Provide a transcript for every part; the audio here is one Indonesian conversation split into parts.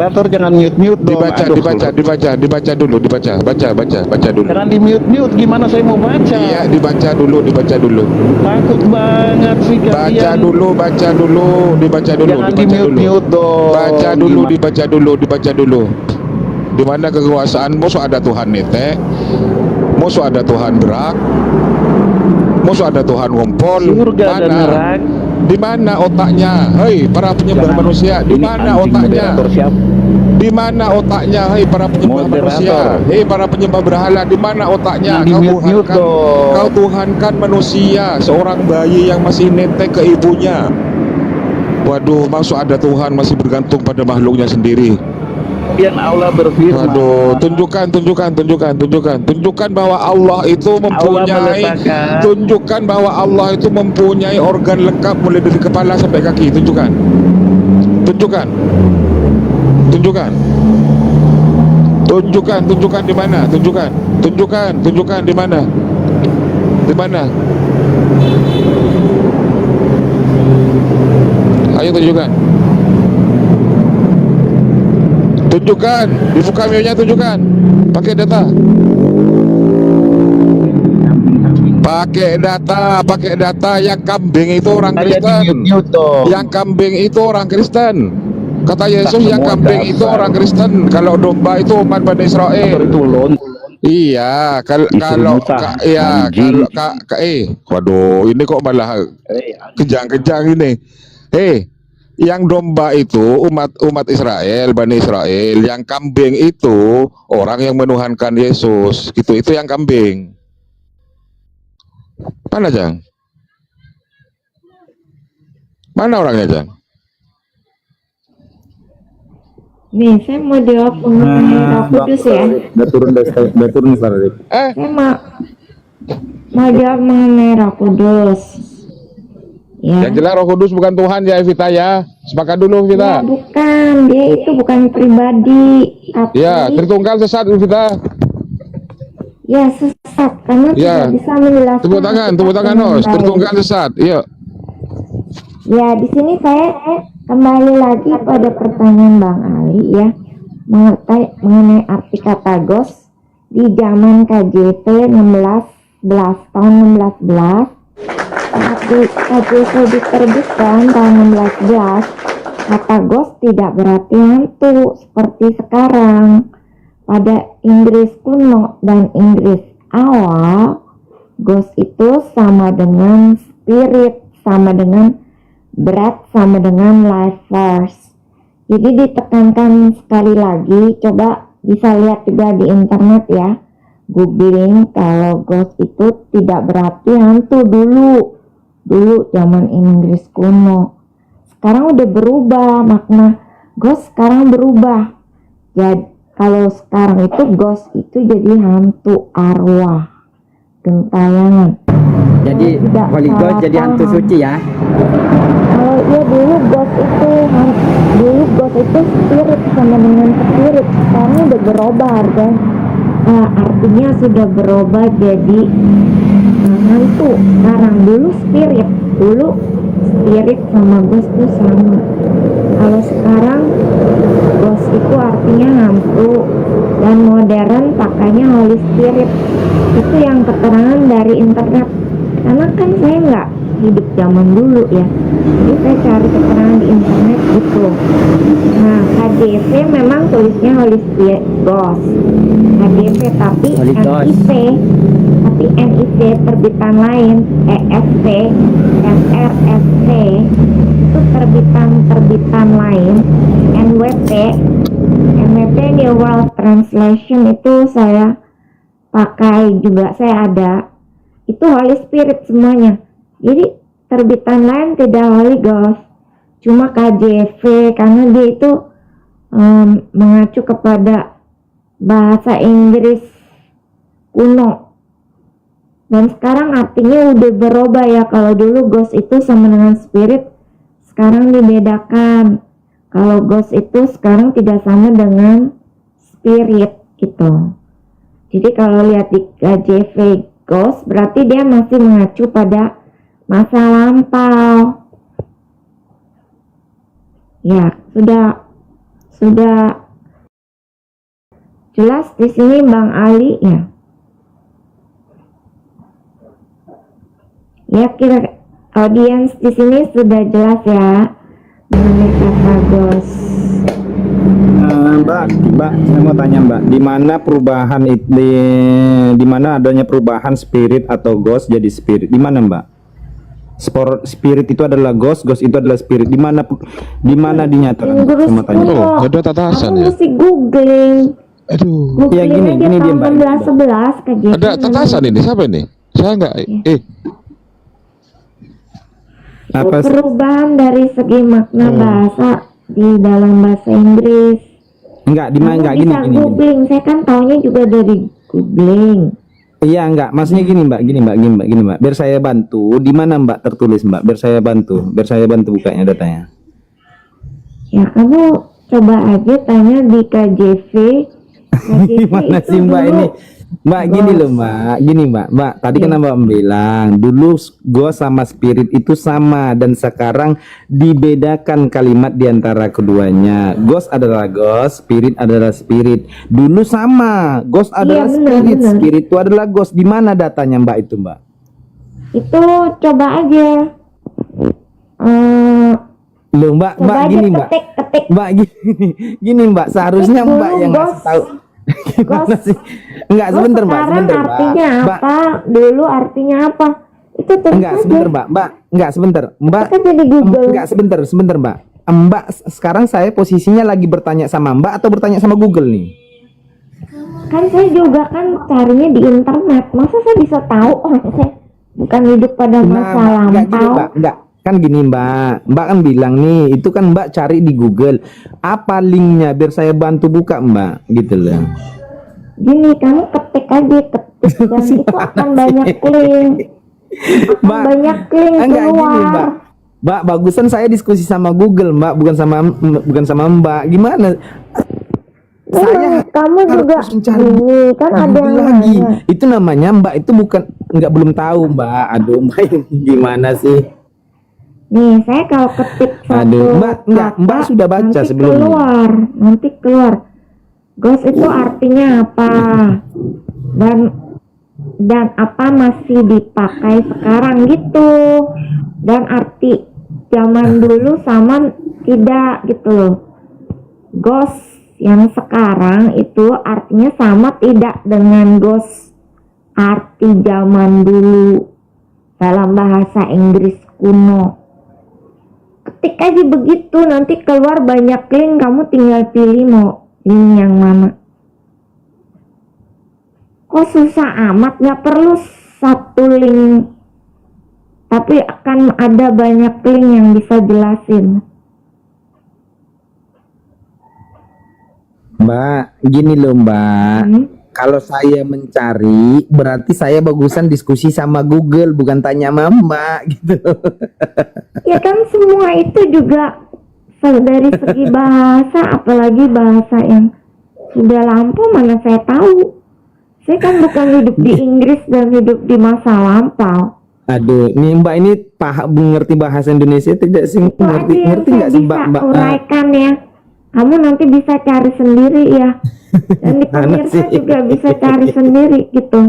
Moderator jangan mute dong. Dibaca, Aduh, dibaca dulu, baca dulu. Jangan di mute gimana saya mau baca? Iya, dibaca dulu. Takut banget sih kalian. Baca dulu, dibaca dulu. Jangan di mute dong. Dibaca dulu. Di mana kekuasaan musuh ada Tuhan nete, musuh ada Tuhan berak, musuh ada Tuhan ngompol. Surga dan neraka. Di mana otaknya? Hei para penyembah manusia, di mana otaknya? Di mana otaknya? Hei para penyembah manusia, hei para penyembah berhala, di mana otaknya? Kau tuhankan manusia, seorang bayi yang masih netek ke ibunya. Waduh, maksud ada Tuhan masih bergantung pada makhluknya sendiri. Kemudian Allah berfirman. Waduh, tunjukkan bahwa Allah itu mempunyai, tunjukkan bahwa Allah itu mempunyai organ lengkap mulai dari kepala sampai kaki. Tunjukkan di mana? Tunjukkan di mana? Ayo tunjukkan, dibuka maunya, tunjukkan. Pakai data. Yang kambing itu orang Kristen. Yang kambing itu orang Kristen. Kata Yesus, yang kambing itu orang Kristen. Kalau domba itu umat Bani Israel. Iya, waduh, ini kok malah kejang-kejang ini. Yang domba itu umat Israel, Bani Israel. Yang kambing itu orang yang menuhankan Yesus. Itu yang kambing. Mana Jang? Mana orangnya Jang? Nih, saya mau jawab mengenai Roh Kudus ya. Udah turun Pak. Saya mau jawab mengenai Roh Kudus. Ya. Yang jelas Roh Kudus bukan Tuhan ya Evita ya. Sepakat dulu Evita. Ya, bukan, dia itu bukan pribadi. Tapi... Ya, Tritunggal sesat Evita. Ya, sesat karena tidak bisa menjelaskan. Tepuk tangan Nos. Tritunggal sesat. Iya. Ya, di sini saya kembali lagi pada pertanyaan Bang Ali ya, mengenai arti kata ghost di zaman KJP 16 tahun 1611. Saat KJP diterbitkan tahun 1611, kata ghost tidak berarti hantu seperti sekarang. Pada Inggris kuno dan Inggris awal, ghost itu sama dengan spirit, sama dengan berat, sama dengan life force. Jadi ditekankan sekali lagi, coba bisa lihat juga di internet ya, googling, kalau ghost itu tidak berarti hantu dulu zaman Inggris kuno. Sekarang udah berubah, makna ghost sekarang berubah. Jadi kalau sekarang itu ghost itu jadi hantu arwah, gentayangan. Jadi Holy Ghost jadi hantu suci ya. Kalau ya dulu ghost itu spirit, sama dengan spirit. Sekarang udah berubah kan. Artinya sudah berubah jadi hantu. Sekarang dulu spirit sama ghost itu sama. Kalau sekarang ghost itu artinya hantu, dan modern pakainya Holy Spirit. Itu yang keterangan dari internet. Karena kan saya nggak hidup zaman dulu ya, jadi saya cari keterangan di internet gitu. Nah, KJP memang tulisnya Holy Spirit Ghost KJP, tapi NIC terbitan lain, ESP, MRSC itu terbitan lain, NWT New World Translation itu saya pakai juga, saya ada. Itu Holy Spirit semuanya. Jadi terbitan lain tidak Holy Ghost, cuma KJV karena dia itu mengacu kepada bahasa Inggris kuno. Dan sekarang artinya udah berubah ya. Kalau dulu ghost itu sama dengan spirit, sekarang dibedakan. Kalau ghost itu sekarang tidak sama dengan spirit gitu. Jadi kalau lihat di KJV ghost berarti dia masih mengacu pada masa lampau. Ya, sudah jelas di sini Bang Ali ya. Ya, kira audiens di sini sudah jelas ya mengenai kata ghost. Mbak, saya mau tanya Mbak, di mana perubahan di mana adanya perubahan spirit atau ghost jadi spirit? Di mana Mbak? Spirit itu adalah ghost, ghost itu adalah spirit. Di mana dinyatakan? Mbak? Saya mau tanya. Oh, ada tatasan Kamu ya? mesti googling. Aduh. Ya, gini, Googling aja dia, tahun Mbak. 11 kajian. Ada tatasan ini, siapa ini? Saya enggak. Apa? Perubahan dari segi makna bahasa di dalam bahasa Inggris. Enggak, di mana? Kamu Enggak, bisa gini. googling. Saya kan taunya juga dari googling. Iya, enggak. Maksudnya gini Mbak. Biar saya bantu. Di mana Mbak tertulis Mbak? Biar saya bantu bukanya datanya. Ya, kamu coba aja tanya di KJV. Gimana itu sih Mbak dulu ini? Mbak gini loh Mbak, gini Mbak. Tadi kan Mbak bilang dulu ghost sama spirit itu sama dan sekarang dibedakan kalimat diantara keduanya. Ghost adalah ghost, spirit adalah spirit. Dulu sama, ghost adalah spirit, benar. spirit itu adalah ghost. Di mana datanya Mbak itu Mbak? Itu coba aja. Loh Mbak, Coba aja gini Mbak. ketik. Mbak gini Mbak, seharusnya Dulu Mbak yang ngasih ghost. tahu. Gimana Ghost. sih? Enggak, sebentar Mbak, Sekarang sebentar Mbak. artinya Mbak, apa? Dulu artinya apa? Itu terus enggak, aja. sebentar Mbak. Enggak, sebentar. Mbak. Kita jadi Google. Enggak, sebentar Mbak. Mbak, sekarang saya posisinya lagi bertanya sama Mbak atau bertanya sama Google nih? Kan saya juga kan carinya di internet. Masa saya bisa tahu orang saya bukan hidup pada masa enggak gini lampau. Mbak, enggak. Kan gini Mbak kan bilang nih, itu kan Mbak cari di Google. Apa linknya biar saya bantu buka Mbak, gitu loh. Gini, kamu ketik aja, dan itu akan banyak link. Mbak, Banyak link enggak gini keluar. Mbak, bagusan saya diskusi sama Google Mbak, bukan sama Mbak. Gimana? Saya Kamu juga harus mencari ini kan ada Google yang lagi. nanya. Itu namanya Mbak itu bukan belum tahu Mbak. Aduh Mbak ini gimana sih? Nih, saya kalau ketik satu Aduh, Mbak kata, sudah baca nanti sebelumnya. Nanti keluar. Ghost itu artinya apa? Dan apa masih dipakai sekarang gitu? Dan arti zaman dulu sama tidak gitu loh. Ghost yang sekarang itu artinya sama tidak dengan ghost arti zaman dulu dalam bahasa Inggris kuno. Ketik aja begitu, nanti keluar banyak link, kamu tinggal pilih mau link yang mana. Kok susah amat, nggak perlu satu link, tapi akan ada banyak link yang bisa jelasin. Mbak, gini loh Mbak. Kalau saya mencari, berarti saya bagusan diskusi sama Google, bukan tanya sama Mbak gitu. Ya kan semua itu juga dari segi bahasa, apalagi bahasa yang sudah lampau mana saya tahu. Saya kan bukan hidup di Inggris dan hidup di masa lampau. Aduh, nih Mbak ini mengerti bahasa Indonesia tidak sih? Itu aja yang Ngerti saya nggak sih bisa Mbak? uraikan ya. Kamu nanti bisa cari sendiri ya. Dan di pemirsa sih? juga bisa cari sendiri gitu.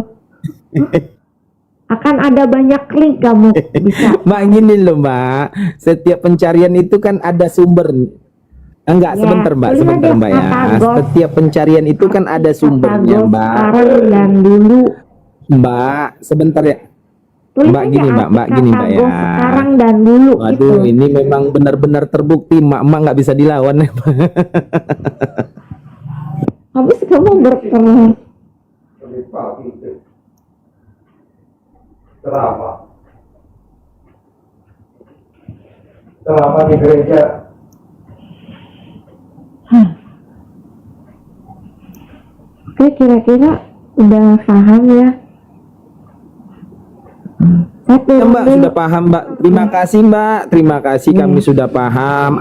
Akan ada banyak link kamu bisa. Mbak gini loh Mbak, setiap pencarian itu kan ada sumber. Enggak, Ya, sebentar Mbak, tulis sebentar aja Mbak ya. kata ghost. Setiap pencarian itu kan ada sumbernya Kata ghost Mbak. sekarang dan dulu. Mbak, sebentar ya. Tulis Mbak aja gini Mbak, arti Mbak gini kata Mbak ya. ghost sekarang dan dulu Waduh, gitu. ini memang benar-benar terbukti Mak nggak bisa dilawan. Habis kamu berperang. Selama di gereja Oke, kira-kira udah paham ya. Saya Ya, Mbak turunin. sudah paham Mbak. Terima kasih Mbak. Terima kasih kami sudah paham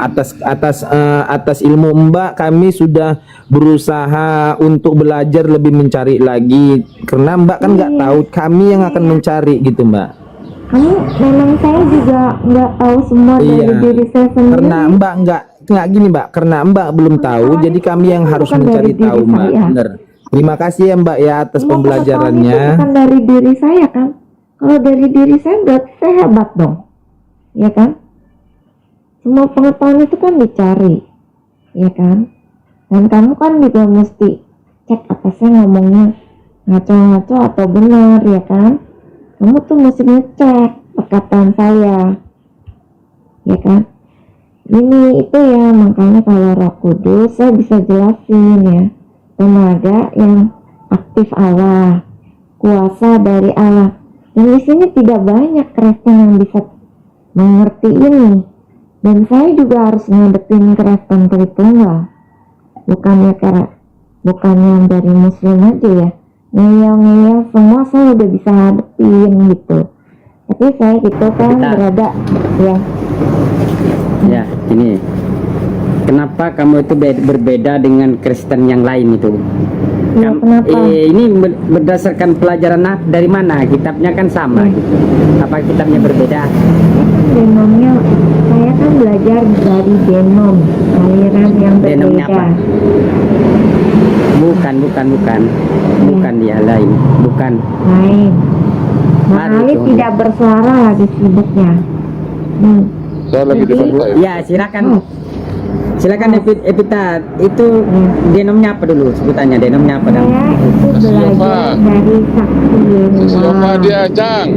atas ilmu Mbak. Kami sudah berusaha untuk belajar lebih mencari lagi. Karena Mbak kan nggak tahu, kami yang akan mencari gitu Mbak. Kamu memang saya juga nggak tahu semua dari Iya. diri saya sendiri. Karena Mbak nggak gini Mbak, karena Mbak belum tahu, jadi kami yang harus Bukan mencari dari diri tahu Mbak. saya. Bener. Terima kasih ya Mbak ya atas Semua pengetahuan itu pembelajarannya. bukan dari diri saya kan. Kalau dari diri saya berarti saya hebat dong, ya kan? Semua pengetahuan itu kan dicari, ya kan? Dan kamu kan juga mesti cek apa sih ngomongnya ngaco-ngaco atau benar, ya kan? Kamu tuh mesti ngecek perkataan saya, ya kan? Ini itu ya, makanya kalau Roh Kudus saya bisa jelasin ya, tenaga yang aktif Allah, kuasa dari Allah. Dan di sini tidak banyak Kristen yang bisa mengerti ini. Dan saya juga harus ngadepin Kristen Tritunggal. Bukannya yang dari Muslim aja ya. Ngeyel-ngeyel semua saya udah bisa hadepin gitu. Tapi saya gitu kan Kita- berada ya. Ya, ini. Kenapa kamu itu berbeda dengan Kristen yang lain itu? Ya, kenapa? Ini berdasarkan pelajaran dari mana? Kitabnya kan sama gitu. Apa kitabnya berbeda? Denomnya, saya kan belajar dari denom, aliran yang Denomnya berbeda. apa? Bukan. Bukan dia lain. Bukan. Lain. Mari Mahali itu. tidak bersuara lagi sibuknya. Saya lagi di Jadi- pantai. Ya, silakan Epita. Itu denomnya apa dulu sebutannya? Denomnya apa? Dam? Saya itu belajar Siapa? dari saksi Siapa Yehuwa. dia, Jang?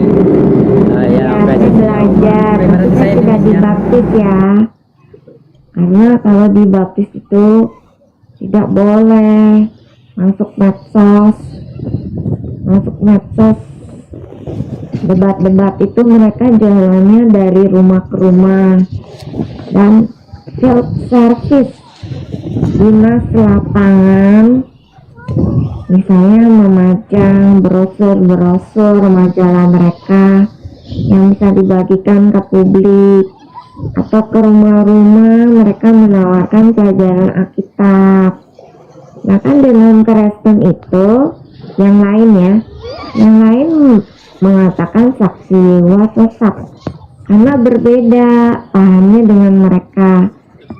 Ya, Ya, saya belajar. Berarti Tapi saya sudah Indonesia. dibaptis ya. Karena kalau dibaptis itu tidak boleh masuk medsos. Debat-debat itu mereka jalannya dari rumah ke rumah. Dan field service, dinas lapangan, misalnya memajang brosur majalah mereka yang bisa dibagikan ke publik, atau ke rumah-rumah mereka menawarkan pelajaran Alkitab. Nah kan dengan Kristen itu yang lain mengatakan saksi Yehuwa sesat karena berbeda pahamnya dengan mereka.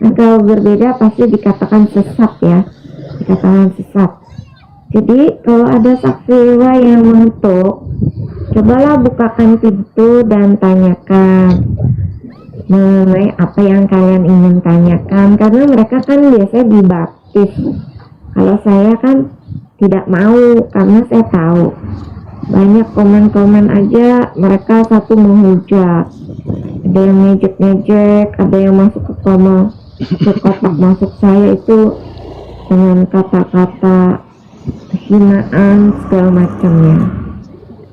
Nah, kalau berbeda pasti dikatakan sesat ya, Jadi kalau ada saksi Yehuwa yang mengetuk, cobalah bukakan pintu dan tanyakan mengenai apa yang kalian ingin tanyakan, karena mereka kan biasanya dibaptis. Kalau saya kan tidak mau, karena saya tahu banyak komen-komen aja mereka satu menghujat, ada yang ngejek-ngejek, ada yang masuk ke kotak masuk saya itu dengan kata-kata hinaan segala macamnya.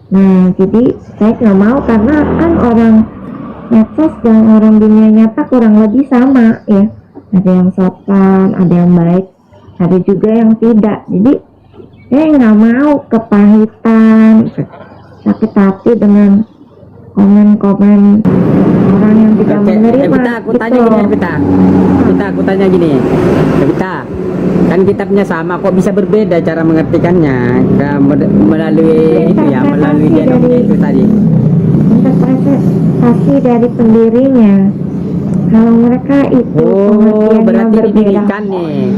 Nah jadi saya nggak mau, karena kan orang medsos dan orang dunia nyata kurang lebih sama ya, ada yang sopan, ada yang baik, ada juga yang tidak. Jadi saya nggak mau kepahitan, sakit hati dengan komen-komen orang yang tidak Oke, menerima. Evita, aku tanya gitu. gini, Evita, aku tanya gini, Evita, kan kitabnya sama, kok bisa berbeda cara mengertikannya? Melalui itu ya, melalui denomnya itu tadi. Interpretasi dari pendirinya. Kalau mereka itu Oh, pengertiannya berarti berbeda. didirikan nih.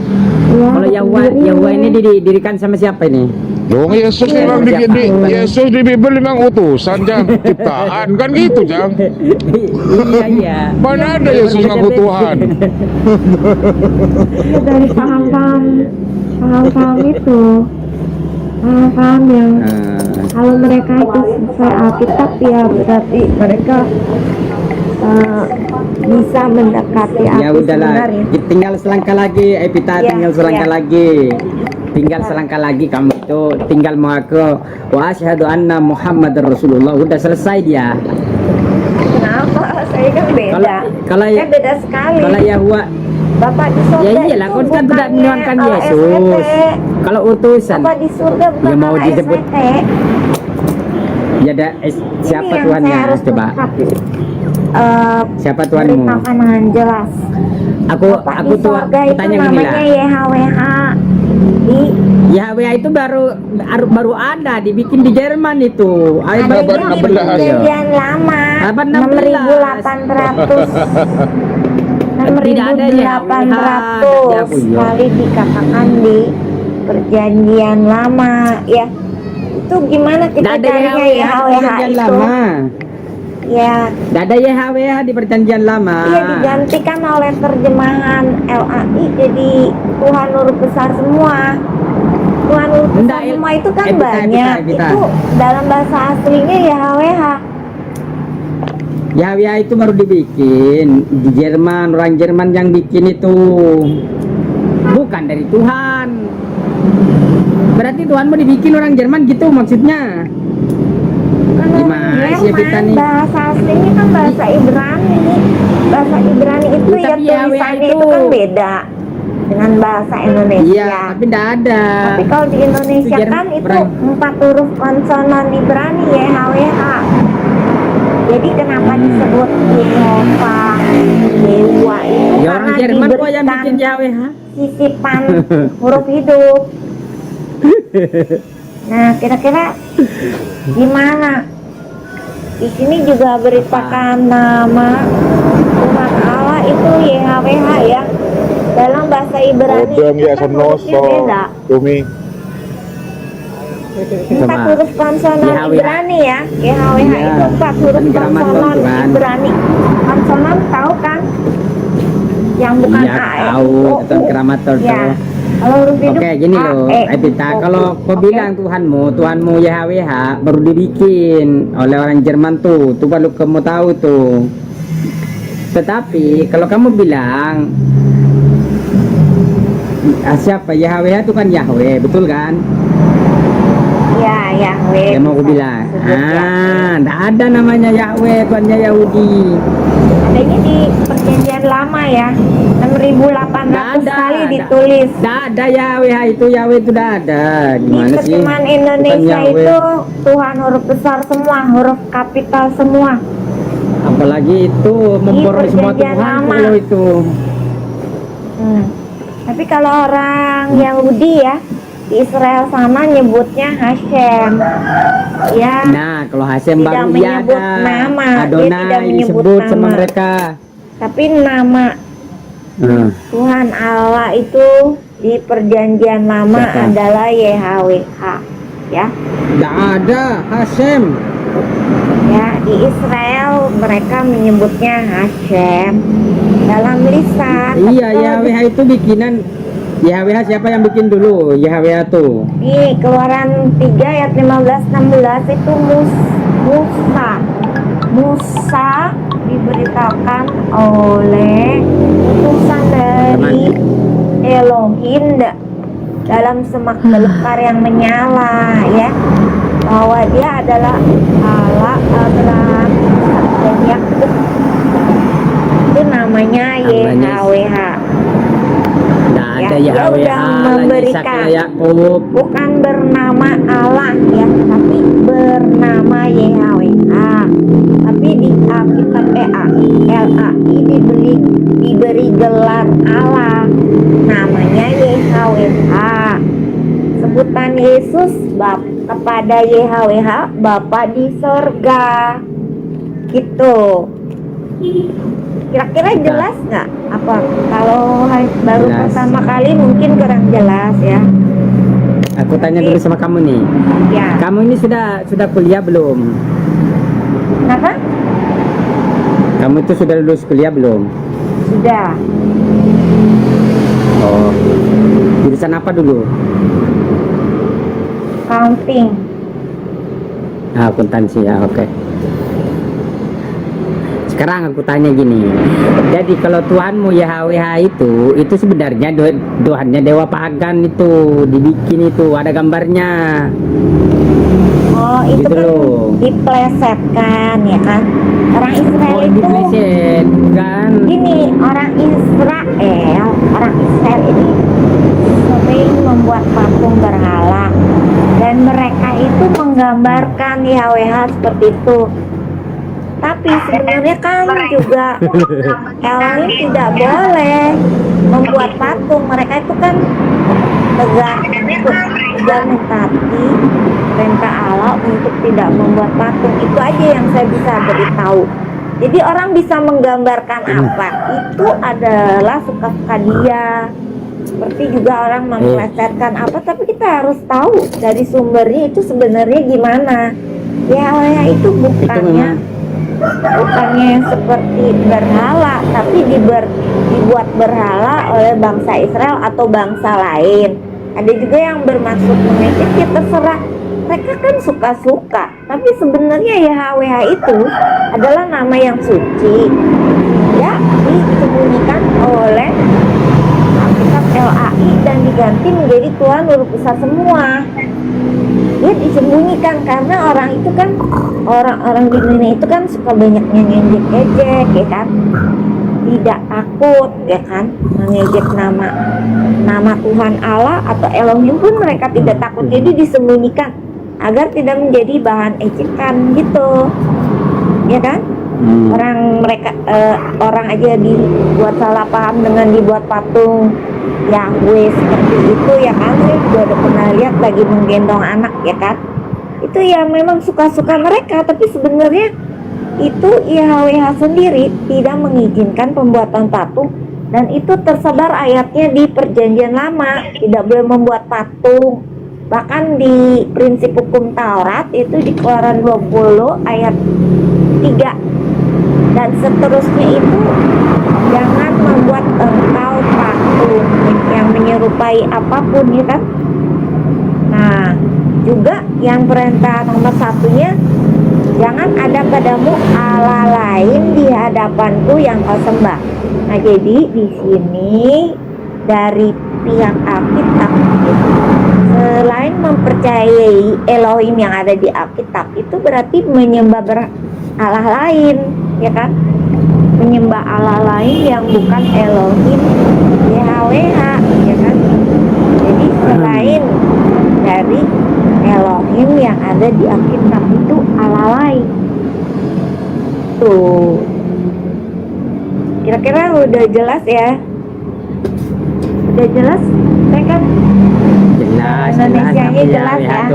Ya, Kalau Yahwa ini didirikan sama siapa ini? Dong Yesus Iya, memang siapa? Yesus di Bible memang utusan, Jang, ciptaan kan gitu, Jang. Iya. Mana ada Yesus ngaku Tuhan? Ya, dari paham-paham itu, paham-paham yang kalau mereka itu sesuai Alkitab ya berarti mereka bisa mendekati Ya aku udahlah, sebenarnya. tinggal selangkah lagi, Evita, Ya, tinggal selangkah ya. lagi. Tinggal selangkah lagi kamu itu tinggal mengaku wa asyhadu anna Muhammadar Rasulullah, udah selesai dia. Kenapa? Saya kan beda. Kalau Saya beda sekali. Kalau Yahwa Bapak di surga ya iyalah, itu kau kan tidak bukannya menyuarakan Yesus. LSMT. Kalau utusan Bapak di surga bukan Ya, mau disebut. LSMT. ya ada siapa Ini yang Tuhannya? saya harus Coba. Beritakan Siapa Tuhanmu? dengan jelas. Aku Bapak aku di tuh surga itu tanya gini namanya lah. YHWH. Di Yahweh itu baru ada, dibikin di Jerman itu. Ayo adanya abad di 16. perjanjian lama Abad 6.800. Tidak ada YHWH, 6.800 kali dikatakan di perjanjian lama ya. Itu gimana kita Tidak ada carinya YHWH di YHWH perjanjian itu? lama. Ya, Tidak ada YHWH di perjanjian lama. iya digantikan oleh terjemahan LAI jadi Tuhan huruf besar semua. Tuhan huruf besar Nggak, semua itu kan Evita, banyak. Evita. Itu dalam bahasa aslinya YHWH. YHWH itu baru dibikin di Jerman, orang Jerman yang bikin itu, bukan dari Tuhan. Berarti Tuhan mau dibikin orang Jerman gitu maksudnya? Kan Gimana sih, Evita Jerman, nih? bahasa aslinya kan bahasa Ibrani. Bahasa Ibrani itu Tapi ya YHWH tulisannya itu- itu kan beda dengan bahasa Indonesia. Iya, tapi tidak ada. Tapi kalau di Indonesia Itu kan itu orang- 4 huruf konsonan Ibrani YHWH. Jadi kenapa disebut Yehova, Yewa itu Ya orang karena Jerman kok yang diberikan bikin YHWH. sisipan huruf hidup. Nah, kira-kira gimana? Di sini juga beritakan nama Tuhan Allah itu YHWH ya. Dalam bahasa Ibrani Odong itu ya kan hurufnya Sonoso, beda. Tumi. 4 huruf konsonan YHWH. Ibrani ya. YHWH Iya. itu 4 huruf Kan gramaton konsonan tuh kan. Ibrani. Konsonan tahu kan? Yang bukan Iya, A, E, tahu, I, O, itu U. gramaton Ya. tuh. Kalau huruf hidup Oke, gini A, loh, E, I, Evita, O, kalau U. kau Oke. bilang Tuhanmu YHWH baru dibikin oleh orang Jerman tuh baru kamu tahu tuh. Tetapi kalau kamu bilang siapa YHWH itu kan Yahweh, betul kan? Ya, Yahweh. Yang mau aku bisa bilang, disebut Yahweh. enggak ada namanya Yahweh, Tuhannya Yahudi. Adanya di perjanjian lama ya. 6.800 Nggak ada, kali nggak- ditulis. Nggak ada Yahweh, itu Yahweh itu tidak ada. Di Gimana sih? terjemahan Bukan Indonesia Yahweh. itu Tuhan huruf besar semua, huruf kapital semua. Apalagi itu memborong semua perjanjian Tuhan lama. kalau itu. Hmm. Tapi kalau orang Yahudi ya di Israel sana nyebutnya Hashem. Ya. Nah, kalau Hashem Tidak baru iya menyebut ada. nama, dia Adonai tidak menyebut disebut sama nama. mereka. Tapi nama Tuhan Allah itu di perjanjian lama Siapa? adalah YHWH ya. Tidak ada Hashem. Ya, di Israel mereka menyebutnya Hashem dalam lisan. Tapi Iya, kalau YHWH itu bikinan. YHWH siapa yang bikin dulu? YHWH tuh. di Keluaran 3 ayat 15-16 itu Musa diberitakan oleh utusan dari Elohim dalam semak belukar yang menyala ya, bahwa dia adalah Allah Abraham, Ishak, dan Yakub. Itu namanya YHWH. Tidak ada dia YHWH udah lagi memberikan. Ishak Yakub. Bukan bernama Allah ya, tapi bernama YHWH. Tapi di Alkitab LAI diberi gelar Allah, namanya YHWH. Sebutan Yesus kepada YHWH Bapa di sorga, gitu. Kira-kira jelas nggak? Apa kalau baru Jelas. pertama kali mungkin kurang jelas ya? Aku tanya dulu sama kamu nih. Ya. Kamu ini sudah kuliah belum? Kenapa? Kamu itu sudah lulus kuliah belum? Sudah. Oh. Jurusan apa dulu? Counting. Ah, akuntansi ya, oke. Sekarang aku tanya gini. Jadi kalau Tuhanmu YHWH itu sebenarnya Tuhannya dewa pagan itu dibikin itu ada gambarnya. Oh, itu Gitu kan loh. diplesetkan ya kan? Orang Israel Oh, itu dipleset kan? gini, orang Israel ini sering membuat patung berhala dan mereka itu menggambarkan YHWH seperti itu. Tapi sebenarnya kan juga Elohim tidak boleh membuat patung. Mereka itu kan tegar mentaati perintah Allah untuk tidak membuat patung. Itu aja yang saya bisa beritahu. Jadi orang bisa menggambarkan apa itu adalah suka-suka dia. Seperti juga orang memplesetkan apa, tapi kita harus tahu dari sumbernya itu sebenarnya gimana. Ya itu bukannya yang seperti berhala, tapi dibuat berhala oleh bangsa Israel atau bangsa lain. Ada juga yang bermaksud mengejek, ya terserah. Mereka kan suka-suka, tapi sebenarnya YHWH itu adalah nama yang suci. Ya, disembunyikan oleh Alkitab LAI dan diganti menjadi Tuhan huruf besar semua. Dia disembunyikan karena orang itu kan, orang-orang di dunia itu kan suka banyak ngejek-ngejek, ya kan, tidak takut, ya kan, mengejek nama Tuhan Allah atau Elohim pun mereka tidak takut. Jadi disembunyikan agar tidak menjadi bahan ejekan gitu, ya kan. Orang aja dibuat salah paham dengan dibuat patung Yahweh seperti itu, ya kan. Saya juga udah pernah lihat lagi menggendong anak, ya kan. Itu ya memang suka-suka mereka, tapi sebenarnya itu YHWH sendiri tidak mengizinkan pembuatan patung, dan itu tersebar ayatnya di Perjanjian Lama, tidak boleh membuat patung. Bahkan di prinsip hukum Taurat itu di Keluaran 20 ayat 3 dan seterusnya itu, jangan membuat engkau patung yang menyerupai apapun, ya kan. Nah juga yang perintah nomor 1-nya, jangan ada padamu Allah lain di hadapanku yang kau sembah. Nah jadi di sini dari pihak Alkitab, selain mempercayai Elohim yang ada di Alkitab, itu berarti menyembah Allah lain, ya kan, menyembah Allah lain yang bukan Elohim YHWH, ya kan. Jadi selain dari Elohim yang ada di Alkitab itu Allah lain. Tuh, kira-kira udah jelas ya? Udah jelas, saya kan Indonesianya jelas ya,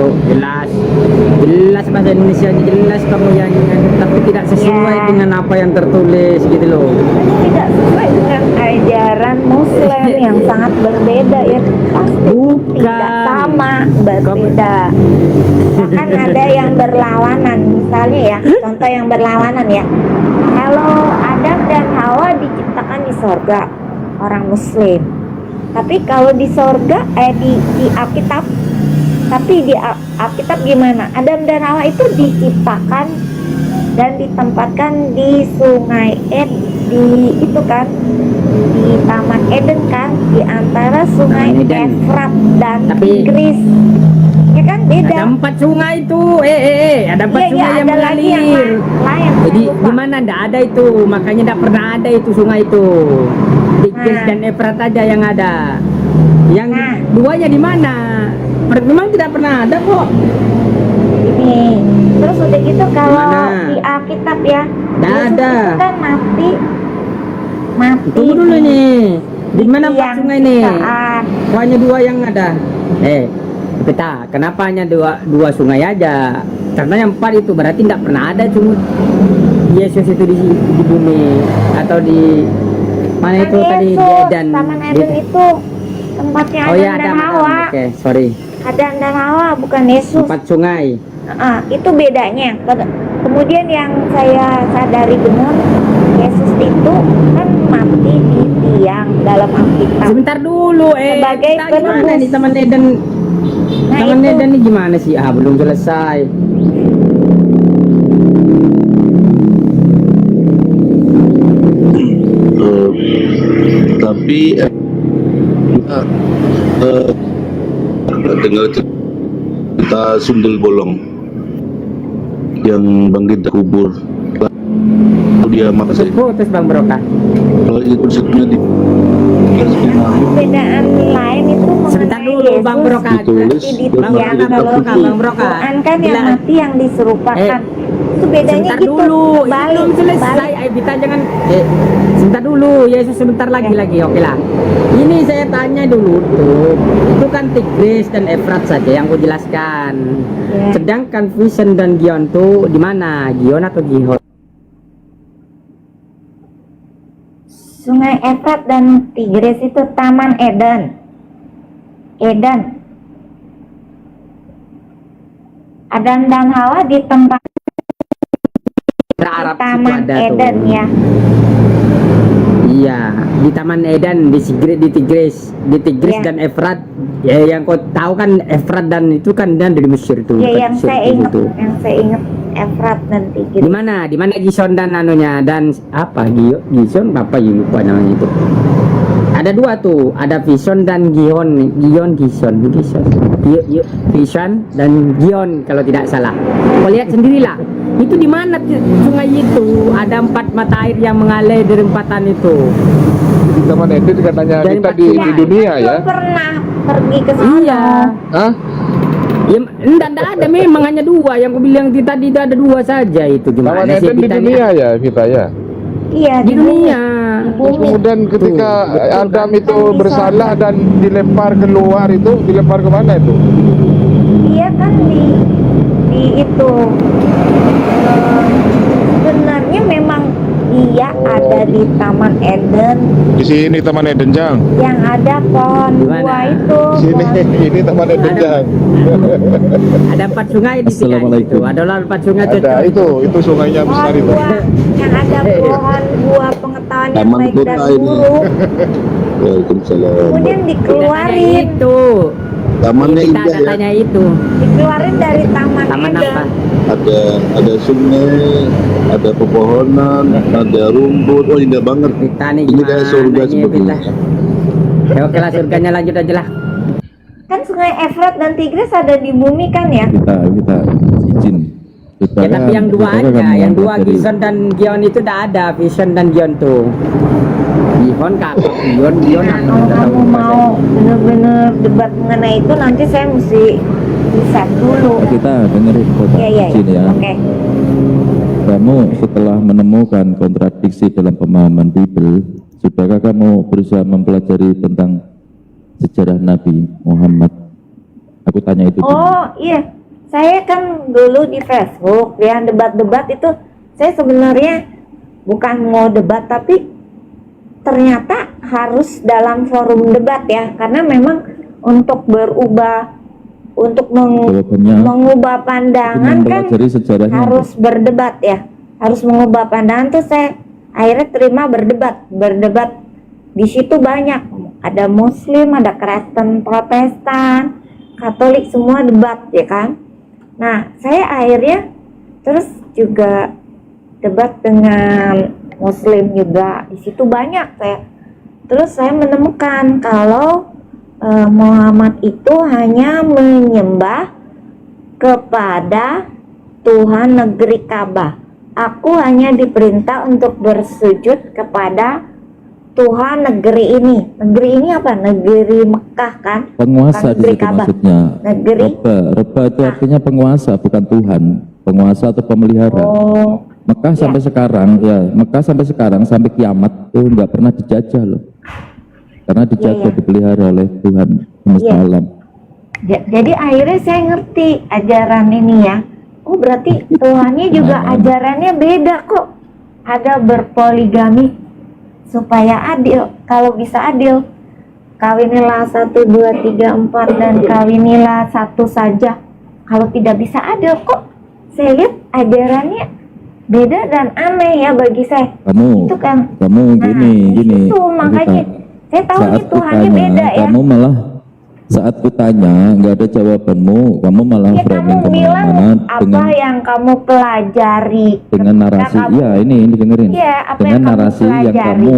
jelas bahasa Indonesianya jelas, kamu yang tapi tidak sesuai Ya. dengan apa yang tertulis gitu loh. tidak sesuai dengan ajaran Muslim yang sangat berbeda, ya pasti tidak sama, berbeda. Bahkan ada yang berlawanan, misalnya ya, contoh yang berlawanan ya. Kalau Adam dan Hawa diciptakan di sorga, orang Muslim. Tapi kalau di sorga, di Alkitab, tapi di Alkitab gimana? Adam dan Hawa itu diciptakan dan ditempatkan di sungai itu kan, di Taman Eden kan, di antara sungai Efrat dan Tigris, ya kan, beda. Ada 4 sungai itu, ada 4 Iya, sungai yang ada lagi yang mengalir. lain. Jadi saya lupa. di mana ndak ada itu, makanya ndak pernah ada itu sungai itu. Tigris dan Efrat aja yang ada. Yang duanya di mana? Memang tidak pernah ada kok. Ini terus udah gitu kalau Gimana? di Alkitab ya, Nggak Yesus ada. itu kan mati Tunggu dulu nih. Di mana 4 tiang sungai nih? siksaan. Hanya 2 yang ada. Peta, kenapa hanya dua sungai aja? Karena yang 4 itu berarti tidak pernah ada cuma Yesus itu di bumi atau di mana itu Kan tadi di Yesus, Eden. Taman Eden itu tempatnya Oh Adam ya, dan ada. Hawa. Oke, sorry. Adam dan Hawa, bukan Yesus. 4 sungai. Itu bedanya. Kemudian yang saya sadari benar, Yesus itu kan mati di tiang dalam Alkitab. Sebentar dulu, Sebagai kita gimana penebus. nih Taman Eden? Nah, Taman itu. Eden ini gimana sih? Belum selesai. Tapi dengar cerita Sundel Bolong yang bangkit dari kubur, lalu dia maksa Putus Bang Broka. kalau itu konsepnya di Perbedaan lain itu Sebentar mengenai dulu Bang Yesus Broka. ditulis mati di dalam tiang Alkitab kalau Broka, di Bang Broka. Quran kan yang Jelas. mati yang diserupakan. Itu bedanya Sebentar gitu. dulu, ini Balik, belum selesai. balik. Kita jangan sebentar dulu, Yesus sebentar lagi. Oke lah. Ini saya tanya dulu tuh. Itu kan Tigris dan Efrat saja yang aku jelaskan. Ya. Sedangkan Vision dan Gion tuh di mana? Gion atau Gihon? Sungai Efrat dan Tigris itu Taman Eden. Eden. Adam dan Hawa di tempat Arab Taman situ ada Eden tuh. ya. Iya, di Taman Eden, di Tigris Ya. dan Efrat. Ya, yang kau tahu kan Efrat dan itu kan dan dari Mesir tuh. Ya, bukan yang Mesir saya tuh ingat, situ. Efrat dan Tigris. Di mana? Di mana Gison dan anunya dan apa? Gison apa ya lupa namanya itu. Ada dua tuh, ada Gison dan Gihon. Gison dan Gion kalau tidak salah. Kau lihat sendirilah. Itu di mana sungai itu? Ada 4 mata air yang mengalir dari empatan itu. Di Taman Eden katanya Dan kita di dunia ya. Belum pernah pergi ke sana. Iya. Hah? Ya, enggak ada memang hanya 2 yang aku bilang tadi itu ada 2 saja itu Taman gimana sih Eden di kita dunia ya kita ya. Iya, di dunia. bumi. Kemudian ketika Adam itu bersalah dan dilempar keluar itu, dilempar ke mana itu? Iya kan di itu sebenarnya memang dia ada di Taman Eden Di sini Taman Eden Jang. yang ada pohon Di mana? buah itu. Sini ini Taman Eden Jang. Ada 4 sungai di sini itu. Ada 4 sungai Ada itu sungainya besar Pohon itu. buah yang ada pohon buah pengetahuan yang Taman baik dan kota ini. buruk. Waalaikumsalam. Kemudian dikeluarin itu. Tamannya Kita indah ya. katanya itu. dikeluarin dari Taman Taman Eden. apa? Ada sungai, ada pepohonan, ada rumput. Oh indah banget. Kita nih Ini kayak gimana surga ini sebetulnya. kita? Ya oke lah surganya lanjut aja lah. Kan Sungai Efrat dan Tigris ada di bumi kan ya? kita izin. Ya tapi yang 2 aja, yang 2 Gison dan Gion itu udah ada, Vision dan Gion tuh. Gion kakak, Gion Nah, kalau kamu mau bener-bener debat mengenai itu nanti saya mesti riset dulu. Kita dengerin Bapak Iya, iya, izin ya. Oke. Kamu setelah menemukan kontradiksi dalam pemahaman Bible, sudahkah kamu berusaha mempelajari tentang sejarah Nabi Muhammad? Aku tanya itu dulu. Oh iya, saya kan dulu di Facebook ya debat-debat itu saya sebenarnya bukan mau debat tapi ternyata harus dalam forum debat ya karena memang untuk berubah untuk Jawabannya, mengubah pandangan kan mempelajari sejarahnya. harus berdebat ya harus mengubah pandangan tuh saya akhirnya terima berdebat di situ banyak ada Muslim ada Kristen Protestan Katolik semua debat ya kan. Nah saya akhirnya terus juga debat dengan Muslim juga di situ banyak saya. Terus saya menemukan kalau Muhammad itu hanya menyembah kepada Tuhan negeri Ka'bah. Aku hanya diperintah untuk bersujud kepada Tuhan negeri ini. Negeri ini apa? Negeri Mekah kan? Penguasa di negeri situ Ka'bah. maksudnya. Negeri. Reba itu artinya penguasa, bukan Tuhan. Penguasa atau pemelihara. Oh, Mekah Ya. sampai sekarang ya, Mekah sampai sekarang sampai kiamat tuh nggak pernah dijajah loh. Karena dijaga, Iya. dipelihara oleh Tuhan semesta Iya. alam. jadi akhirnya saya ngerti ajaran ini ya. Oh berarti Tuhannya juga ajarannya beda kok. Ada berpoligami supaya adil. Kalau bisa adil, kawinilah 1, 2, 3, 4 dan kawinilah satu saja. Kalau tidak bisa adil kok. Saya lihat ajarannya beda dan aneh ya bagi saya. Kamu Itu kan. gini. Itu makanya Evita. saya tahu nih Saat Tuhannya kutanya, beda ya. kamu malah saat kutanya nggak ada jawabanmu, kamu malah Ya framing kamu bilang kemana-mana apa dengan yang kamu pelajari dengan ketika narasi. kamu- Iya, ini dengerin. Iya, apa Dengan yang kamu narasi yang pelajari. kamu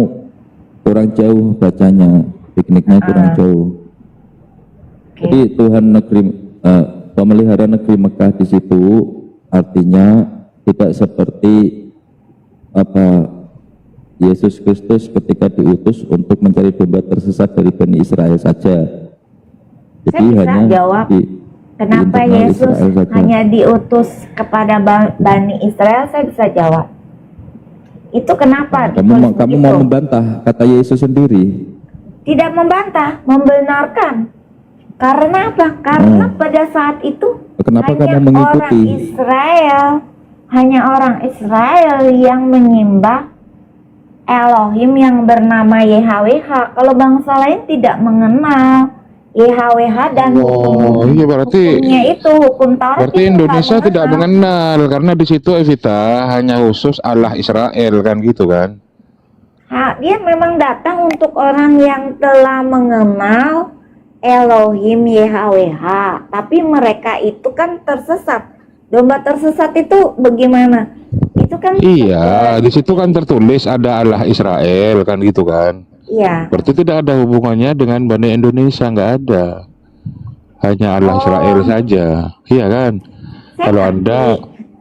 kurang jauh bacanya, pikniknya kurang jauh. Oke. Jadi Tuhan negeri pemelihara negeri Mekah di situ artinya tidak seperti apa Yesus Kristus ketika diutus untuk mencari domba tersesat dari Bani Israel saja. Jadi Saya bisa hanya jawab di Kenapa internal Yesus Israel saja. hanya diutus kepada Bani Israel? Saya bisa jawab. Itu kenapa? ditulis Kamu begitu? mau membantah kata Yesus sendiri? Tidak membantah, membenarkan. Karena apa? Karena pada saat itu Kenapa hanya kamu mengikuti? hanya orang Israel yang menyembah Elohim yang bernama YHWH. Kalau bangsa lain tidak mengenal YHWH dan Oh, iya berarti hukumnya itu hukum Taurat. berarti itu Indonesia nggak tidak mengenal karena di situ Evita hanya khusus Allah Israel kan gitu kan. Dia memang datang untuk orang yang telah mengenal Elohim YHWH, tapi mereka itu kan tersesat. Domba tersesat itu bagaimana? Itu kan Iya, di situ kan tertulis ada Allah Israel kan gitu kan. Iya. Berarti tidak ada hubungannya dengan Bani Indonesia, nggak ada. Hanya Allah Israel saja, iya kan? Saya Kalau ngerti. Anda,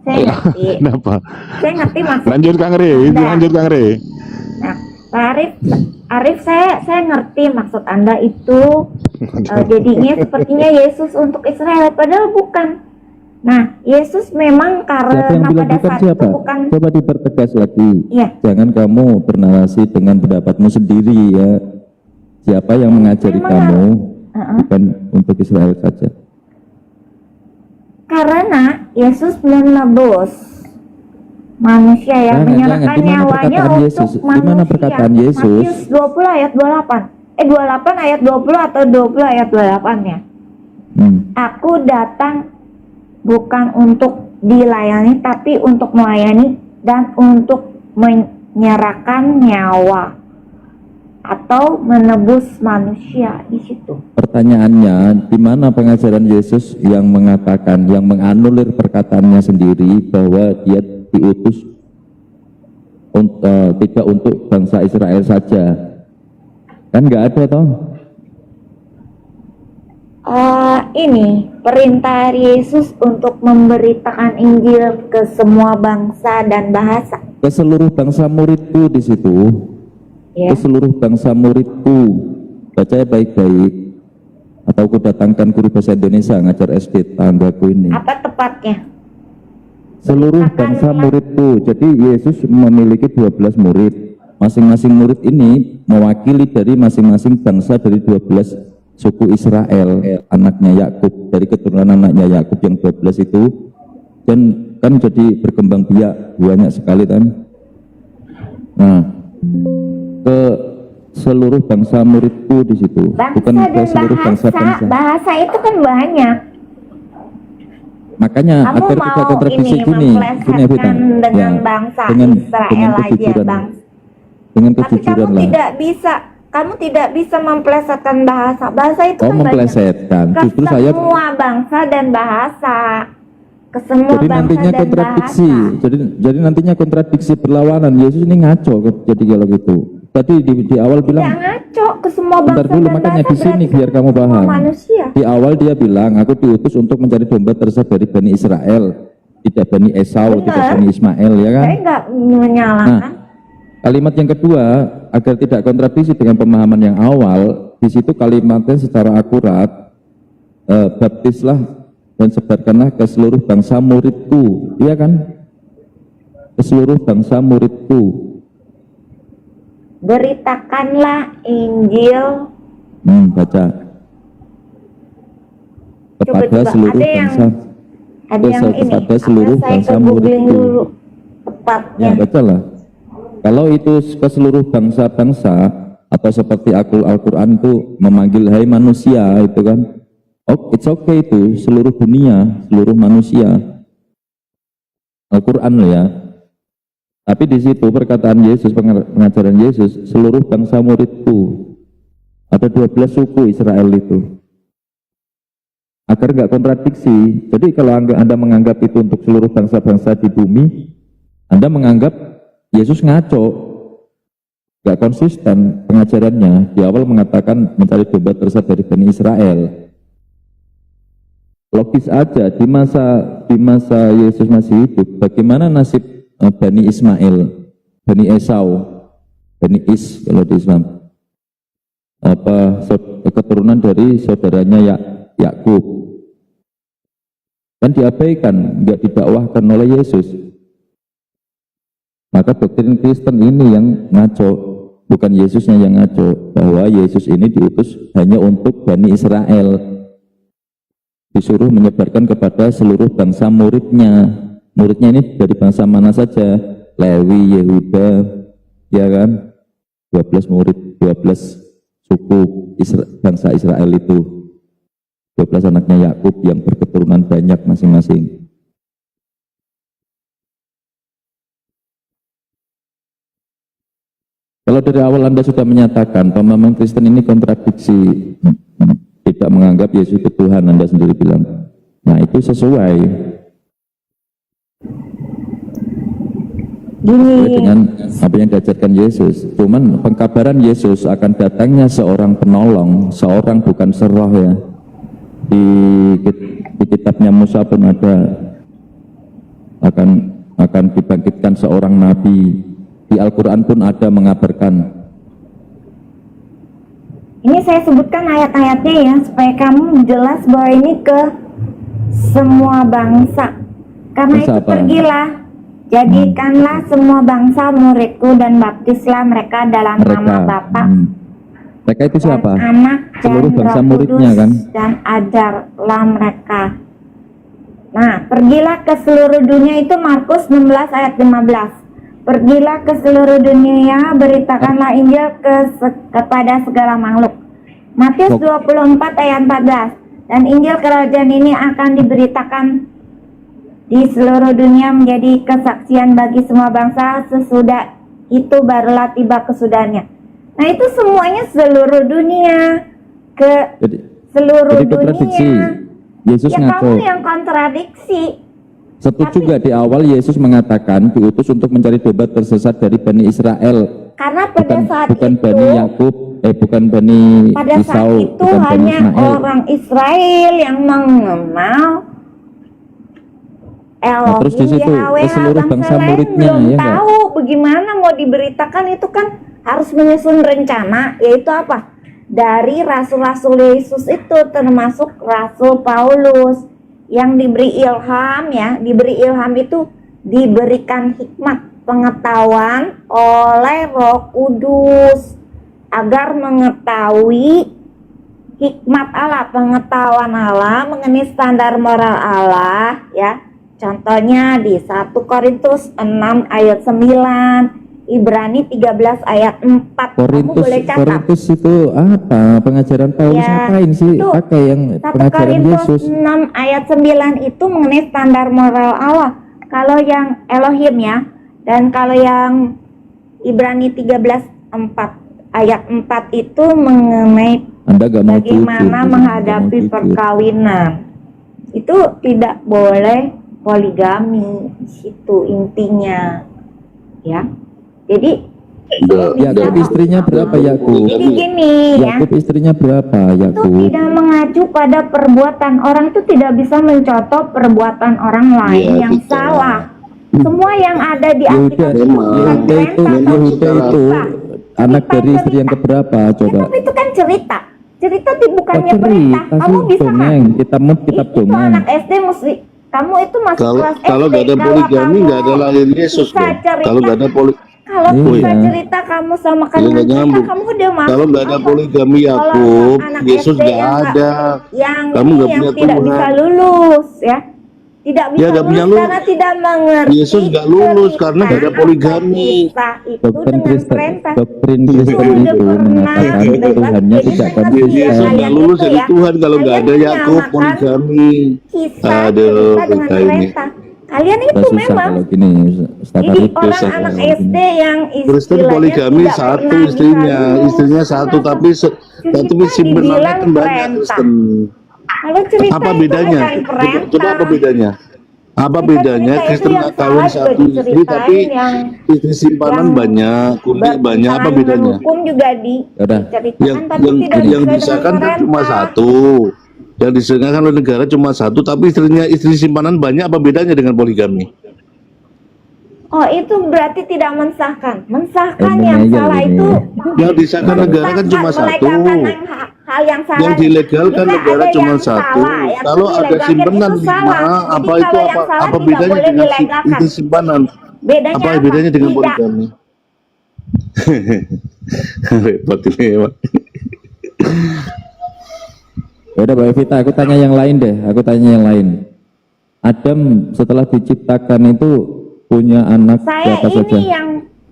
Saya ngerti. kenapa? Saya ngerti maksud. Lanjut Kang Re, itu Anda. lanjut Kang Re. Nah, Pak Arif, saya ngerti maksud Anda itu jadinya sepertinya Yesus untuk Israel, padahal bukan. Nah, Yesus memang Siapa yang karena bilang pada bukan saat siapa? itu bukan. Coba dipertegas lagi. Iya. Jangan kamu bernarasi dengan pendapatmu sendiri ya. Siapa yang mengajari Memang kamu bukan untuk Israel saja. Karena Yesus menebus manusia yang menyerahkan Di mana nyawanya perkataan untuk Yesus? Di manusia. mana perkataan Yesus? Matius 20 ayat 28. 28 ayat 20 atau 20 ayat 28-nya. Aku datang bukan untuk dilayani tapi untuk melayani dan untuk menyerahkan nyawa atau menebus manusia di situ. Pertanyaannya, di mana pengajaran Yesus yang mengatakan, yang menganulir perkataannya sendiri bahwa dia diutus tidak untuk bangsa Israel saja? Kan nggak ada toh? Ini perintah Yesus untuk memberitakan Injil ke semua bangsa dan bahasa. Ke seluruh bangsa muridku di situ. Ya. Ke seluruh bangsa muridku. Baca ya baik-baik. Atau aku datangkan guru bahasa Indonesia ngajar SD tanggaku ini. Apa tepatnya? Seluruh bangsa muridku. Jadi Yesus memiliki 12 murid. Masing-masing murid ini mewakili dari masing-masing bangsa dari 12 suku Israel, anaknya Yakub, dari keturunan anaknya Yakub yang 12 itu, dan kan jadi berkembang biak banyak sekali kan. Nah, ke seluruh bangsa muridku di situ, Bangsa bukan ke dan seluruh bangsa-bangsa. bahasa itu kan banyak. Makanya Kamu agar mau tidak kontradiksi ini gini, memplesetkan dengan ya, bangsa dengan Israel aja, kejujuran, Bang. dengan Tapi kejujuran kamu lah. tidak bisa memplesetkan bahasa itu Oh, kan memplesetkan. banyak. Justru Ke saya semua bangsa dan bahasa. Ke semua jadi bangsa nantinya dan kontradiksi. bahasa. Jadi nantinya kontradiksi berlawanan. Yesus ini ngaco jadi kalau gitu. Tadi di awal Tidak bilang, ngaco ke semua bangsa bentar dulu dan makanya bahasa, di sini berarti biar kan kamu semua paham. manusia. Di awal dia bilang, aku diutus untuk mencari domba tersesat dari Bani Israel, tidak Bani Esau, Benar. tidak Bani Ismail, ya kan? Saya nggak menyalahkan. Kalimat yang kedua, agar tidak kontradiksi dengan pemahaman yang awal, di situ kalimatnya secara akurat, baptislah dan sebarkanlah ke seluruh bangsa muridku, iya kan? Ke seluruh bangsa muridku. Beritakanlah Injil. Baca. Kepada Coba-coba, seluruh ada yang- bangsa. Ada yang ini. Kepada seluruh Saya bangsa ke googling muridku. dulu tepatnya. Ya, bacalah. Kalau itu ke seluruh bangsa-bangsa atau seperti Al-Quran itu memanggil hai manusia itu kan, oh it's okay itu seluruh dunia, seluruh manusia. Al-Quran loh ya. Tapi di situ perkataan Yesus, pengajaran Yesus, seluruh bangsa muridku. Ada 12 suku Israel itu. Agar nggak kontradiksi. Jadi kalau Anda menganggap itu untuk seluruh bangsa-bangsa di bumi, Anda menganggap Yesus ngaco, nggak konsisten pengajarannya. Di awal mengatakan mencari domba tersesat dari Bani Israel. Logis aja di masa Yesus masih hidup, bagaimana nasib Bani Ismail, Bani Esau, Bani Is kalau di Islam, keturunan dari saudaranya Yakub, kan diabaikan, nggak didakwahkan oleh Yesus. Maka doktrin Kristen ini yang ngaco, bukan Yesusnya yang ngaco, bahwa Yesus ini diutus hanya untuk Bani Israel, disuruh menyebarkan kepada seluruh bangsa muridnya. Muridnya ini dari bangsa mana saja? Lewi, Yehuda, ya kan? 12 murid, 12 suku bangsa Israel itu. 12 anaknya Yakub yang berketurunan banyak masing-masing. Kalau dari awal Anda sudah menyatakan pemahaman Kristen ini kontradiksi, tidak menganggap Yesus itu Tuhan, Anda sendiri bilang. Nah, itu sesuai dengan apa yang diajarkan Yesus. Cuman pengkabaran Yesus akan datangnya seorang penolong, seorang bukan seroh ya. Di kitabnya Musa pun ada akan dibangkitkan seorang nabi. Di Al-Quran pun ada mengabarkan. Ini saya sebutkan ayat-ayatnya ya, supaya kamu jelas bahwa ini ke semua bangsa. Karena Bangsa itu apa? pergilah, jadikanlah semua bangsa muridku dan baptislah mereka dalam nama Bapa Mereka itu dan siapa? Anak dan Seluruh bangsa Roh muridnya Kudus, kan? dan ajarlah mereka. Nah, pergilah ke seluruh dunia itu Markus 16 ayat 15. Pergilah ke seluruh dunia, beritakanlah Injil kepada segala makhluk. Matius 24 ayat 14. Dan Injil kerajaan ini akan diberitakan di seluruh dunia menjadi kesaksian bagi semua bangsa, sesudah itu barulah tiba kesudahannya. Nah, itu semuanya seluruh dunia, ke seluruh jadi kontradiksi. dunia. Yesus Ya ngaku. kamu yang kontradiksi. Setuju nggak di awal Yesus mengatakan diutus untuk mencari domba tersesat dari Bani Israel, Karena pada saat bukan itu, Bani Yakub, bukan Bani pada saat Esau, itu bukan Bani hanya Ismail. orang Israel yang mengenal Nah, terus di situ Yahweh, ke seluruh bangsa lain muridnya, belum ya nggak? tahu bagaimana mau diberitakan. Itu kan harus menyusun rencana, yaitu apa? Dari rasul-rasul Yesus itu, termasuk Rasul Paulus yang diberi ilham ya, diberi ilham itu diberikan hikmat pengetahuan oleh Roh Kudus agar mengetahui hikmat Allah, pengetahuan Allah mengenai standar moral Allah ya. Contohnya di 1 Korintus 6 ayat 9, Ibrani 13 ayat 4. Kamu boleh catat. Korintus itu apa? Pengajaran Paulus Ya, ngapain sih? itu Pakai yang 1 pengajaran Korintus Yesus. 6 ayat 9 itu mengenai standar moral Allah. Kalau yang Elohim ya, dan kalau yang Ibrani 13 ayat 4 itu mengenai Anda gak mau bagaimana jujur, menghadapi nggak mau jujur. perkawinan. Itu tidak boleh poligami, itu intinya ya. Jadi Yakub istrinya berapa Yakub? jadi gini ya, Yakub istrinya berapa itu Yakub? tidak mengacu pada perbuatan orang, itu tidak bisa mencontoh perbuatan orang lain Iya, yang betul. salah. Semua yang ada di Alkitab itu bukan Yehuda itu perintah. anak Kita dari istri yang cerita. keberapa coba? Tapi itu kan cerita. Cerita bukannya Oh, perintah. cerita Kamu sih, bisa nggak? dongeng. Kitab Itu dongeng. anak SD mesti. Kamu itu masuk kelas SD. Kalau nggak ada poligami kamu nggak ada lahir Yesus bisa dong. cerita. Kalau nggak ada Kalau Iya. bisa cerita kamu sama Iya, kandungan nggak kita, nyambung. kamu udah masuk. Kalau nggak ada apa? poligami Kalau Yakub, anak Yesus SD nggak yang ada. yang Kamu ini nggak yang punya tidak Tuhan. bisa lulus ya, tidak bisa nggak punya lulus lulus. karena tidak mengerti. Yesus nggak lulus karena nggak ada cerita poligami. kisah itu Doktrin dengan Kristen, perintah. doktrin Itu Kristen udah itu pernah mengatakan debat. Tuhannya Jadi tidak saya ngerti ya, Yesus konsisten. nggak kalian lulus itu jadi ya, Tuhan kalau nggak ada kalian Yakub menyamakan poligami. kisah Aduh, cerita dengan kita ini. perintah. Kalian itu Susah memang kalau gini, Ustaz jadi Arif, orang susah anak kalau SD gini. yang Kristen istilahnya poligami tidak satu pernah istrinya, bisa lulus. istrinya satu Kenapa? tapi Cerita simpenannya dibilang kan banyak perintah. Kristen. Kalau cerita Apa itu bedanya? bukan perintah. Coba apa bedanya? Apa Cerita bedanya itu Kristen yang kawin salah juga satu istri diceritain, tapi yang istri simpanan yang banyak, kulit banyak, apa bertentangan dengan bedanya? hukum juga Yaudah. diceritakan, tapi tidak Yang sesuai disahkan dengan kan cuma perintah. satu, yang disahkan oleh negara cuma satu, tapi istri simpanan banyak, apa bedanya dengan poligami? Oh, itu berarti tidak mensahkan. Mensahkan Emang yang aja salah ini. itu Yang disahkan negara kan cuma satu, hal yang salah. yang dilegalkan Juga negara ada cuma yang satu. salah, yang Kalau ada dilegalkan simpanan itu salah. lima, Jadi apa kalau itu yang salah apa tidak bedanya boleh dengan dilegalkan. istri simpanan? Bedanya Apa bedanya dengan Tidak. poligami? Repot ini emang. Ya udah Mbak Evita, aku tanya yang lain deh. Aku tanya yang lain. Adam setelah diciptakan itu punya anak Saya siapa ini saja?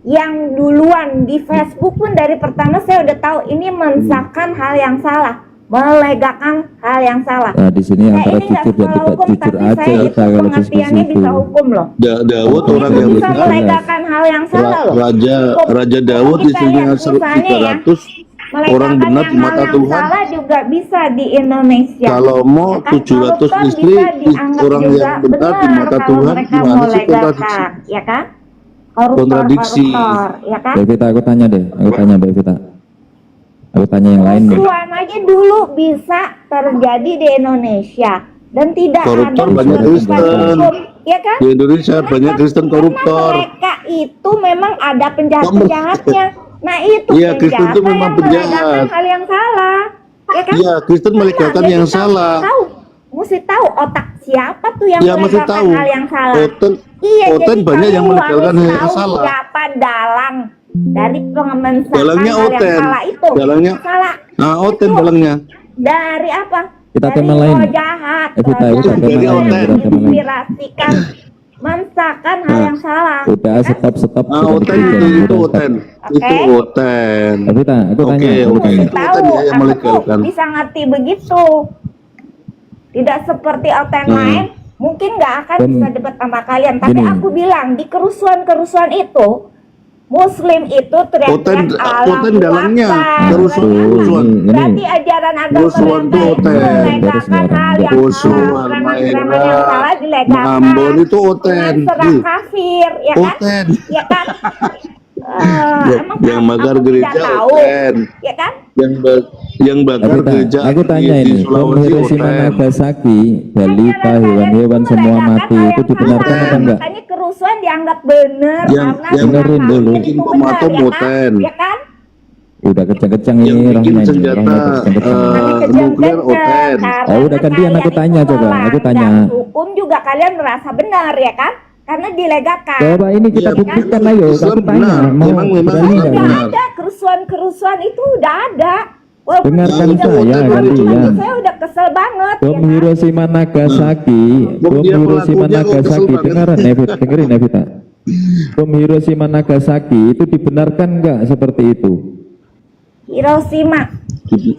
yang duluan di Facebook pun dari pertama saya udah tahu ini mensahkan hal yang salah, melegakan hal yang salah. Nah, di sini Saya antara ini nggak jujur dan sekolah tidak hukum, jujur tapi aja saya itu kita kalau pengertiannya diskusi bisa itu. hukum loh. Daud orang Itu yang bisa benar. melegakan hal yang salah loh. Raja Daud Kita istrinya lihat misalnya ya, 300 orang melegakan benar di yang mata hal yang Tuhan. salah juga bisa di Indonesia. Kalau mau Ya kan, 700 koruptor istri bisa dianggap orang juga yang benar di mata kalau Tuhan, mereka gimana mau sih kontradiksi? legakan, ya kan? Kontradiksi. Koruptor, ya kan? Mbak Evita, aku tanya deh, aku tanya Mbak Evita. Aku tanya yang lain deh. Kerusuhan aja dulu bisa terjadi di Indonesia dan tidak Koruptor ada banyak keputusan Kristen. hukum, ya kan? Di Indonesia banyak Kristen Karena koruptor. mereka itu memang ada penjahat-penjahatnya. Nah itu Iya, Kristen itu penjahatnya memang yang melegakan penjahat. hal yang salah, ya kan? Iya, Kristen melegakan Jadi yang kita salah. mesti tahu otak siapa tuh yang Ya mesti melegakan tahu. hal yang salah. Oten Iya, Oten jadi banyak yang kamu melegalkan harus hal yang tahu salah. siapa dalang dari pemensahkan Dalangnya hal yang Oten. salah itu. Dalangnya Salah. Nah, Oten Itu dalangnya. dari apa? Kita dari tema lain. roh jahat. Evita, Roh Evita, jahat tema itu lain, yang Evita, tema lain. menginspirasikan mensahkan hal yang salah. Udah, stop. Nah, Sudah Oten dipikir, itu udah, stop. Oten. Oke. Itu Oten. Evita, aku Oke, tanya, aku oke. tanya. Itu Tahu, Oten ya yang aku melegalkan. tuh bisa ngerti begitu. Tidak seperti Oten lain, mungkin nggak akan Dan bisa debat sama kalian. Tapi gini. aku bilang di kerusuhan-kerusuhan itu, Muslim itu Oten teriak-teriak Oten dalangnya. Kerusuhan. Ini Berarti ajaran agama Kerusuhan mereka tuh itu Oten. melegakan hal yang Kerusuhan, salah, preman-preman Maeda, yang salah dilegakan. Ambon itu Oten. Dengan serang kafir, ya kan? Oten. Ya kan? Emang Yang bakar aku gereja tidak tahu, Oten. ya kan? Yang bakar Evita, gereja aku tanya di ini, bom Sulawesi Hiroshima Oten. Nagasaki, balita, Ajaran kalian hewan-hewan itu semua melegakan mati, hal itu yang dibenarkan salah. atau enggak? Makanya kerusuhan dianggap benar Yang karena dengerin kafir dulu. itu Bom benar, atom ya kan? Oten. Ya kan? Udah kencang-kencang Yang ini bikin rahnya ini, senjata rahnya kencang-kencang. nuklir Oten. Oh, udah gantian aku tanya coba, aku tanya. Hukum juga kalian merasa benar, ya kan? Karena dilegakan. Coba ini kita Iya, buktikan ayo, Islam aku tanya, benar. mau Memang berani Islam nggak? benar. Ada kerusuhan-kerusuhan itu udah ada. Walaupun Dengarkan tidak saya, benar, gantian. saya udah kesel banget. Bom ya kan? Hiroshima Nagasaki, Bom bom dia Hiroshima pelakunya kok kesel Nagasaki, banget. dengerin Evita. Bom Hiroshima Nagasaki itu dibenarkan nggak seperti itu? Hiroshima.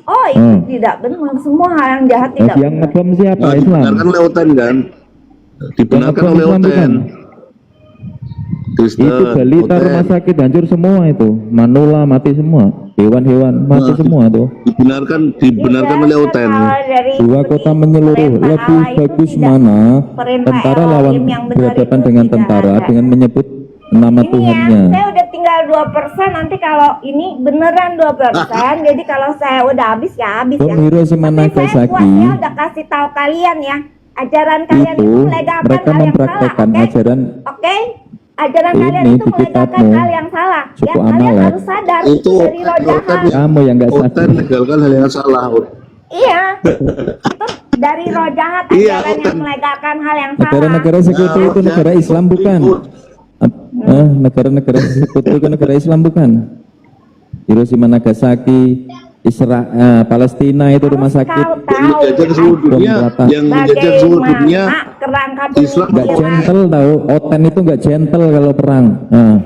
Oh, itu Hmm. tidak benar. Semua hal yang jahat tidak Yang benar. ngebom siapa? Nah, Islam. dibenarkan oleh Oten kan? Dibenarkan Yang oleh ngebom Islam Oten. bukan? Kristen, Itu balita Oten. rumah sakit hancur semua itu, manula mati semua, hewan-hewan mati Nah, semua tuh. dibenarkan oleh Oten. Dua kota menyeluruh, lebih bagus mana tentara lawan berhadapan dengan tentara dengan menyebut nama Ini ya, Tuhannya. saya udah tinggal 2%, nanti kalau ini beneran 2%, jadi kalau saya udah habis ya habis Bom ya. Hiroshima Tapi saya Nagasaki kuatnya udah kasih tahu kalian ya, ajaran kalian itu itu melegakan mereka hal yang mempraktekkan salah, oke? ajaran Oke? Ajaran ini kalian di itu melegakan kitabmu, hal yang salah. Ya, suku kalian Amalek. harus sadar Itu itu dari roh Oten jahat. kamu yang nggak sadar. Oten legalkan hal yang salah. Iya. Itu dari roh jahat, Iya, ajaran yang Oten. melegakan hal yang salah. Negara-negara sekutu itu negara Islam bukan? Negara-negara sekutu itu negara Islam bukan? Hiroshima Nagasaki, Palestina itu rumah Kau sakit. tahu Yang menjajah seluruh dunia, Rata. yang menjajah seluruh dunia. bagaimana kerangka Islam Nggak pemikiran. gentle tahu, Oten itu nggak gentle kalau perang. Nah,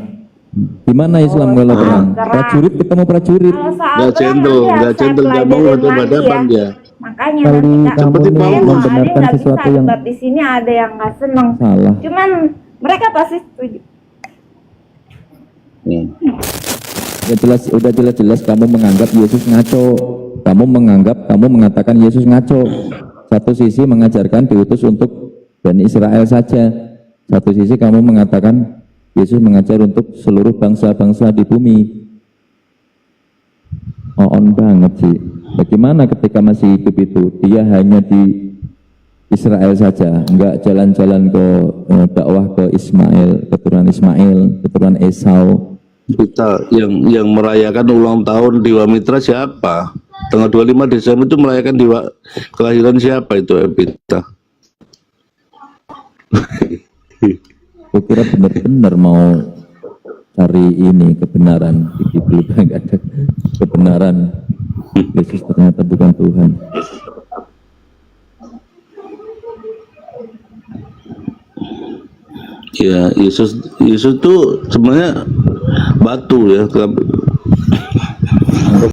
gimana Islam kalau perang? perang. Prajurit ketemu prajurit. Kalau soal Nggak perang gentle, nanti nggak harus saya gentle, nggak mau pelajarin berhadapan-hadapan lagi dia. Makanya Kali nanti kamu Seperti nih Paulus. membenarkan nggak bisa sesuatu yang debat di sini, ada yang nggak seneng. salah. Cuman mereka pasti setuju. Udah jelas kamu menganggap Yesus ngaco. Kamu mengatakan Yesus ngaco. Satu sisi mengajarkan diutus untuk Bani Israel saja. Satu sisi kamu mengatakan Yesus mengajar untuk seluruh bangsa-bangsa di bumi. On banget sih. Bagaimana ketika masih hidup itu dia hanya di Israel saja, enggak jalan-jalan ke dakwah ke Ismail, keturunan Esau. Kita yang merayakan ulang tahun Dewa Mitra siapa? Tanggal 25 Desember itu merayakan kelahiran siapa itu, Evita? Aku kira benar-benar mau cari ini kebenaran, di Bibel enggak ada kebenaran. Yesus ternyata bukan Tuhan. Ya, Yesus tuh sebenarnya batu ya.